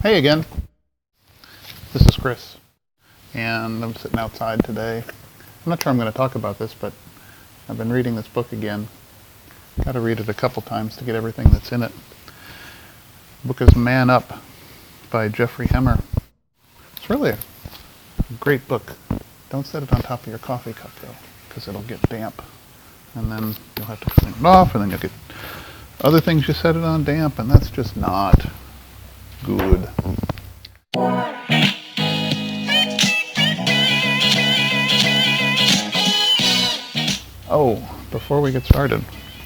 Hey again, this is Chris, and I'm sitting outside today. I'm not sure I'm going to talk about this, but I've been reading this book again. Got to read it a couple times to get everything that's in it. The book is Man Up by Jeffrey Hemmer. It's really a great book. Don't set it on top of your coffee cup though, because it'll get damp. And then you'll have to clean it off, and then you'll get other things you set it on damp, and that's just not good. Oh, before we get started,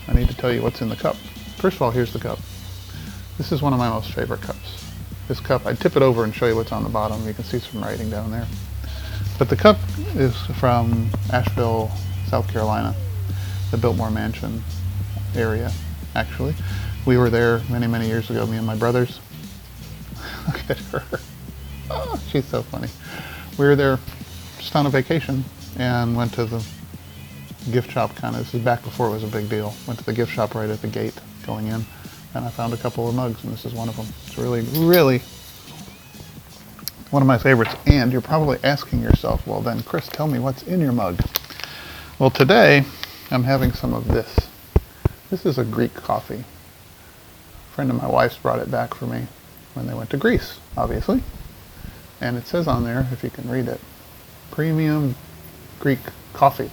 I need to tell you what's in the cup. First of all, here's the cup. This is one of my most favorite cups. This cup, I tip it over and show you what's on the bottom. You can see some writing down there. But the cup is from Asheville, South Carolina, the Biltmore Mansion area, actually. We were there many, many years ago, me and my brothers. Look at her. Oh, she's so funny. We were there just on a vacation and went to the gift shop this is back before it was a big deal. Went to the gift shop right at the gate going in, and I found a couple of mugs, and this is one of them. It's really, really one of my favorites. And you're probably asking yourself, well then, Chris, tell me what's in your mug. Well, today I'm having some of this. This is a Greek coffee. A friend of my wife's brought it back for me when they went to Greece, obviously. And it says on there, if you can read it, premium Greek coffee.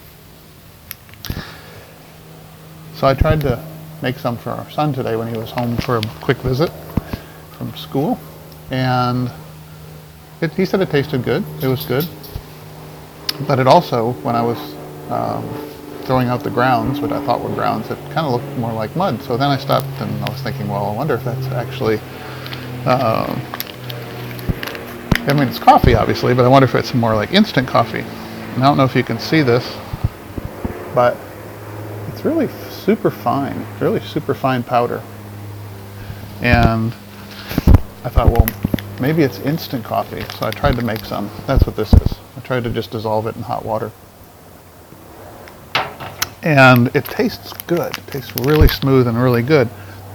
So I tried to make some for our son today when he was home for a quick visit from school. And he said it tasted good. It was good. But it also, when I was throwing out the grounds, what I thought were grounds, it kind of looked more like mud. So then I stopped and I was thinking, well, I wonder if that's actually, I mean, it's coffee, obviously, but I wonder if it's more like instant coffee. And I don't know if you can see this, but it's really super fine powder. And I thought, well, maybe it's instant coffee. So I tried to make some. That's what this is. I tried to just dissolve it in hot water. And it tastes good. It tastes really smooth and really good,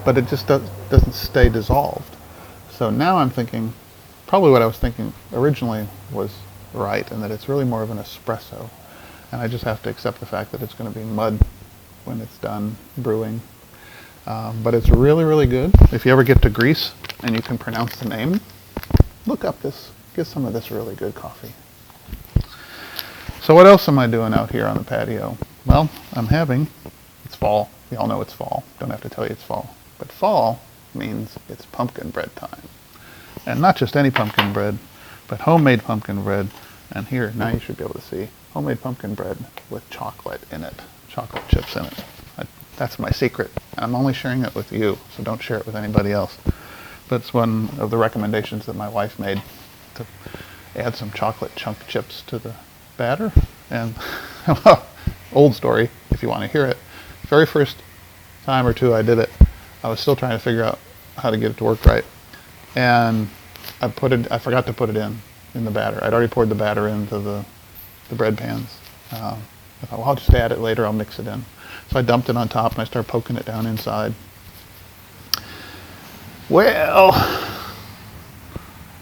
but it just doesn't stay dissolved. So now I'm thinking, probably what I was thinking originally was right, and that it's really more of an espresso. And I just have to accept the fact that it's going to be mud when it's done brewing. But it's really, really good. If you ever get to Greece and you can pronounce the name, look up this, get some of this really good coffee. So what else am I doing out here on the patio? Well, it's fall. We all know it's fall. Don't have to tell you it's fall. But fall means it's pumpkin bread time. And not just any pumpkin bread, but homemade pumpkin bread. And here, now you should be able to see, homemade pumpkin bread with chocolate in it, chocolate chips in it. That's my secret. I'm only sharing it with you, so don't share it with anybody else. But it's one of the recommendations that my wife made, to add some chocolate chunk chips to the batter. And old story, if you want to hear it. Very first time or two I did it, I was still trying to figure out how to get it to work right. And I forgot to put it in the batter. I'd already poured the batter into the bread pans. I thought, well, I'll just add it later, I'll mix it in. So I dumped it on top and I started poking it down inside. Well,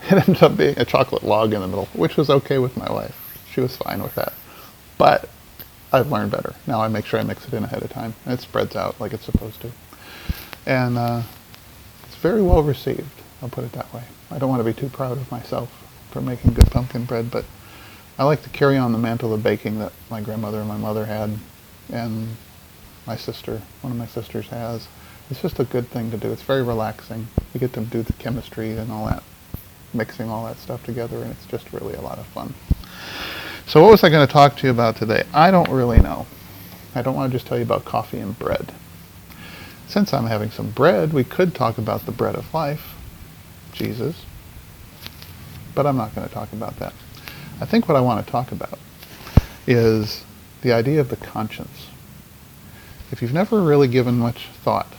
it ended up being a chocolate log in the middle, which was okay with my wife. She was fine with that. But I've learned better. Now I make sure I mix it in ahead of time. And it spreads out like it's supposed to. And it's very well received, I'll put it that way. I don't want to be too proud of myself for making good pumpkin bread, but I like to carry on the mantle of baking that my grandmother and my mother had, and one of my sisters has. It's just a good thing to do. It's very relaxing. You get to do the chemistry and all that, mixing all that stuff together, and it's just really a lot of fun. So what was I going to talk to you about today? I don't really know. I don't want to just tell you about coffee and bread. Since I'm having some bread, we could talk about the bread of life, Jesus, but I'm not going to talk about that. I think what I want to talk about is the idea of the conscience. If you've never really given much thought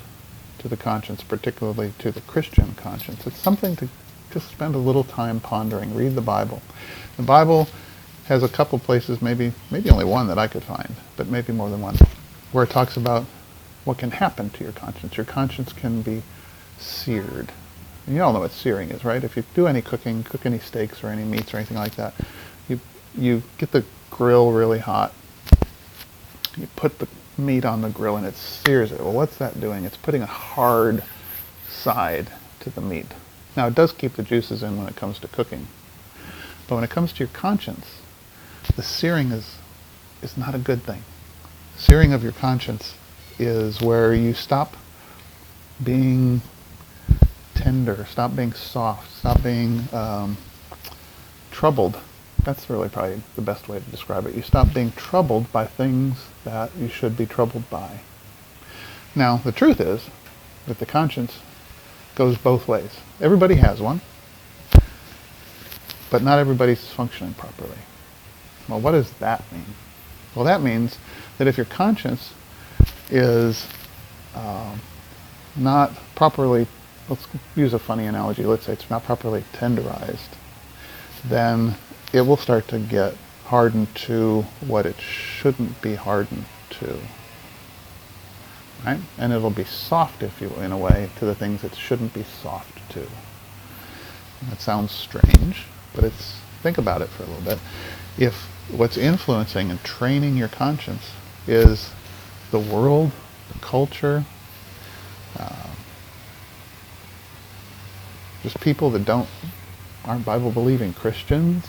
to the conscience, particularly to the Christian conscience, it's something to just spend a little time pondering. Read the Bible. The Bible has a couple places, maybe only one that I could find, but maybe more than one, where it talks about what can happen to your conscience. Your conscience can be seared. And you all know what searing is, right? If you do any cooking, cook any steaks or any meats or anything like that, you get the grill really hot. You put the meat on the grill and it sears it. Well, what's that doing? It's putting a hard side to the meat. Now, it does keep the juices in when it comes to cooking. But when it comes to your conscience, the searing is not a good thing. Searing of your conscience is where you stop being tender, stop being soft, stop being troubled. That's really probably the best way to describe it. You stop being troubled by things that you should be troubled by. Now, the truth is that the conscience goes both ways. Everybody has one, but not everybody's functioning properly. Well, what does that mean? Well, that means that if your conscience is not properly, let's use a funny analogy, let's say it's not properly tenderized, then it will start to get hardened to what it shouldn't be hardened to. Right? And it'll be soft, if you will, in a way, to the things it shouldn't be soft to. And that sounds strange, but think about it for a little bit. If what's influencing and training your conscience is the world, the culture, just people that aren't Bible-believing Christians,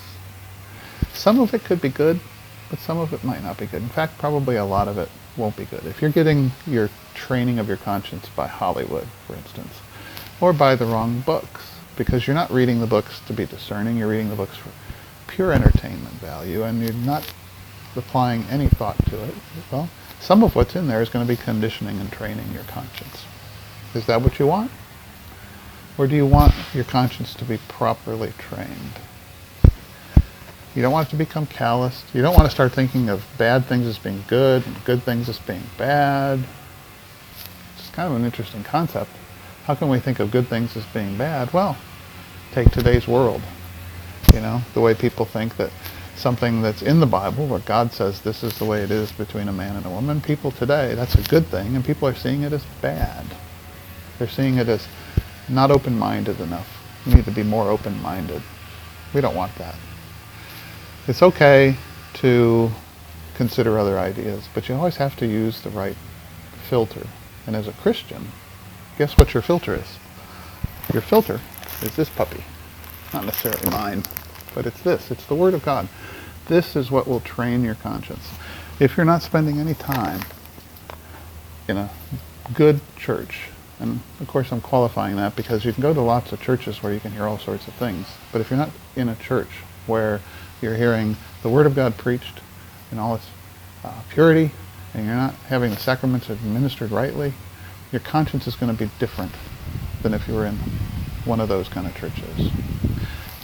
some of it could be good, but some of it might not be good. In fact, probably a lot of it won't be good. If you're getting your training of your conscience by Hollywood, for instance, or by the wrong books, because you're not reading the books to be discerning, you're reading the books for pure entertainment value, and you're not applying any thought to it, well, some of what's in there is going to be conditioning and training your conscience. Is that what you want? Or do you want your conscience to be properly trained? You don't want it to become calloused. You don't want to start thinking of bad things as being good and good things as being bad. It's kind of an interesting concept. How can we think of good things as being bad? Well, take today's world. The way people think that something that's in the Bible, where God says this is the way it is between a man and a woman, people today, that's a good thing, and people are seeing it as bad. They're seeing it as not open-minded enough. We need to be more open-minded. We don't want that. It's okay to consider other ideas, but you always have to use the right filter. And as a Christian, guess what your filter is? Your filter is this puppy. Not necessarily mine, but it's this. It's the Word of God. This is what will train your conscience. If you're not spending any time in a good church, and of course I'm qualifying that because you can go to lots of churches where you can hear all sorts of things, but if you're not in a church where you're hearing the Word of God preached in all its purity, and you're not having the sacraments administered rightly, your conscience is going to be different than if you were in one of those kind of churches.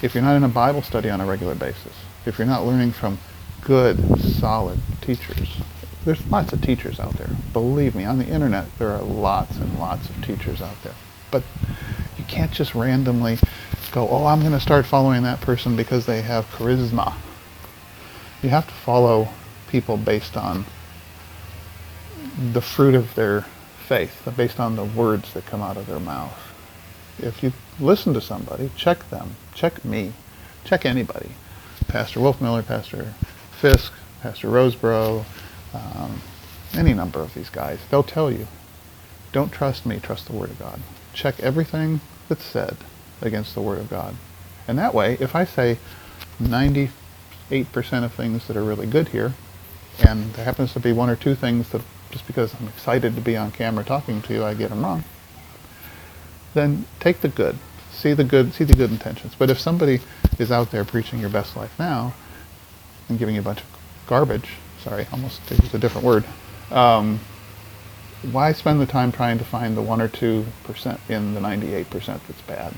If you're not in a Bible study on a regular basis, if you're not learning from good, solid teachers, there's lots of teachers out there. Believe me, on the internet there are lots and lots of teachers out there. But you can't just randomly go, oh, I'm going to start following that person because they have charisma. You have to follow people based on the fruit of their faith, based on the words that come out of their mouth. If you listen to somebody, check them, check me, check anybody. Pastor Wolfmiller, Pastor Fisk, Pastor Roseborough, any number of these guys. They'll tell you, don't trust me, trust the Word of God. Check everything that's said against the Word of God. And that way, if I say 98% of things that are really good here, and there happens to be one or two things that just because I'm excited to be on camera talking to you, I get them wrong, then take the good. See the good intentions. But if somebody is out there preaching your best life now and giving you a bunch of garbage, sorry, almost to use a different word, why spend the time trying to find the 1 or 2% in the 98% that's bad?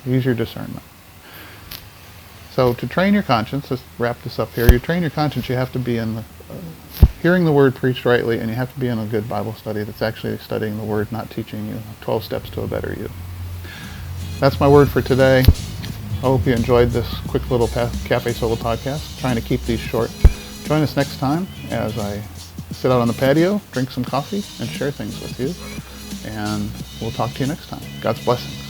Use your discernment. So to train your conscience, let's wrap this up here. You train your conscience, you have to be in the, hearing the Word preached rightly, and you have to be in a good Bible study that's actually studying the Word, not teaching you 12 steps to a better you. That's my word for today. I hope you enjoyed this quick little Café Sola podcast. Trying to keep these short. Join us next time as I sit out on the patio, drink some coffee, and share things with you. And we'll talk to you next time. God's blessings.